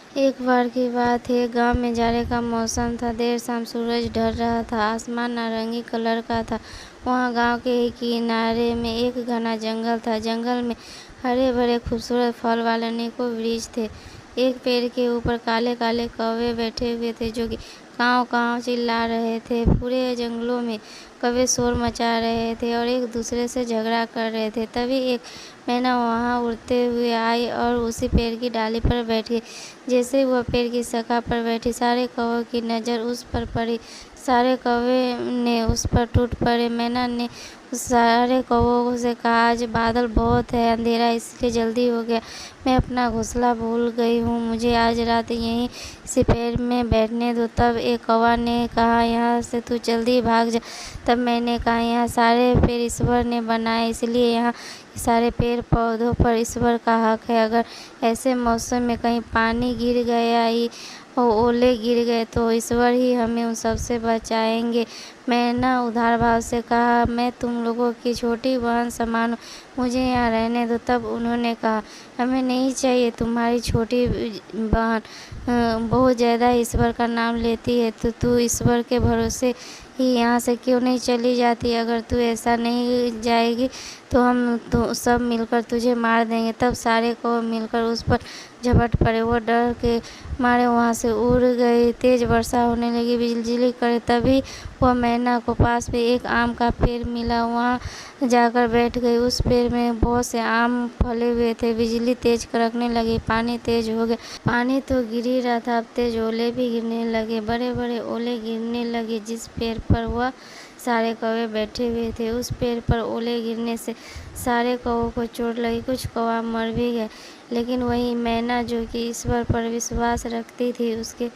एक बार की बात है, गांव में जाड़े का मौसम था। देर शाम सूरज ढल रहा था। आसमान नारंगी कलर का था। वहाँ गांव के ही किनारे में एक घना जंगल था। जंगल में हरे भरे खूबसूरत फल वाले अनेकों वृक्ष थे। एक पेड़ के ऊपर काले काले कौवे बैठे हुए थे, जो कि काँव काँव चिल्ला रहे थे। पूरे जंगलों में कौवे शोर मचा रहे थे और एक दूसरे से झगड़ा कर रहे थे। तभी एक मैना वहाँ उड़ते हुए आई और उसी पेड़ की डाली पर बैठ गई। जैसे ही वह पेड़ की शाखा पर बैठी, सारे कौवों की नज़र उस पर पड़ी। सारे कौवे ने उस पर टूट पड़े। मैना ने उस सारे कौवों से कहा, आज बादल बहुत है, अंधेरा इसलिए जल्दी हो गया। मैं अपना घोंसला भूल गई हूँ। मुझे आज रात यहीं इसी पेड़ में बैठने दो। तब एक कौवा ने कहा, यहाँ से तू जल्दी भाग जा। तब मैंने कहा, यहाँ सारे पेड़ ईश्वर ने बनाए, इसलिए यहाँ सारे पेड़ पौधों पर ईश्वर का हक है। अगर ऐसे मौसम में कहीं पानी गिर गया ही और ओले गिर गए तो ईश्वर ही हमें उन सबसे बचाएंगे। मैंने उदार भाव से कहा, मैं तुम लोगों की छोटी बहन समान हूँ, मुझे यहाँ रहने दो। तब उन्होंने कहा, हमें नहीं चाहिए तुम्हारी छोटी बहन, बहुत ज़्यादा ईश्वर का नाम लेती है, तो तू ईश्वर के भरोसे ही यहाँ से क्यों नहीं चली जाती। अगर तू ऐसा नहीं जाएगी तो हम तो सब मिलकर तुझे मार देंगे। तब सारे को मिलकर उस पर झपट पड़े। वो डर के मारे वहाँ से उड़ गई। तेज वर्षा होने लगी, बिजली करे। तभी वह मैना को पास में एक आम का पेड़ मिला, वहाँ जाकर बैठ गई। उस पेड़ में बहुत से आम फले हुए थे। बिजली तेज कड़कने लगी, पानी तेज हो गया। पानी तो गिर ही रहा था, अब तेज ओले भी गिरने लगे। बड़े बड़े ओले गिरने लगे। जिस पेड़ पर वह सारे कौवे बैठे हुए थे, उस पेड़ पर ओले गिरने से सारे कौवों को चोट लगी। कुछ कौवा मर भी गए, लेकिन वही मैना, जो कि ईश्वर पर विश्वास रखती थी, उसके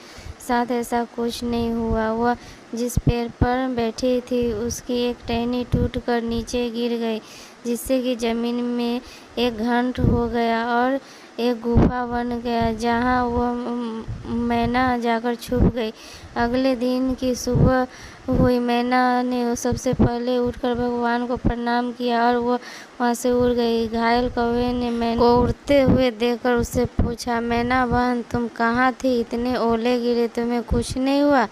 साथ ऐसा कुछ नहीं हुआ। वह जिस पेड़ पर बैठी थी, उसकी एक टहनी टूटकर नीचे गिर गई, जिससे कि ज़मीन में एक घंट हो गया और एक गुफा बन गया, जहाँ वह मैना जाकर छुप गई। अगले दिन की सुबह हुई। मैना ने सबसे पहले उठकर भगवान को प्रणाम किया और वह वहाँ से उड़ गई। घायल कौवे ने मैना को उड़ते हुए देखकर उससे पूछा, मैना बहन, तुम कहाँ थी? इतने ओले गिरे, तुम्हें कुछ नहीं हुआ?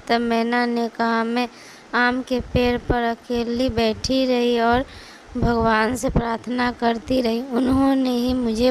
तब मैना ने कहा, मैं आम के पेड़ पर अकेली बैठी रही और भगवान से प्रार्थना करती रही। उन्होंने ही मुझे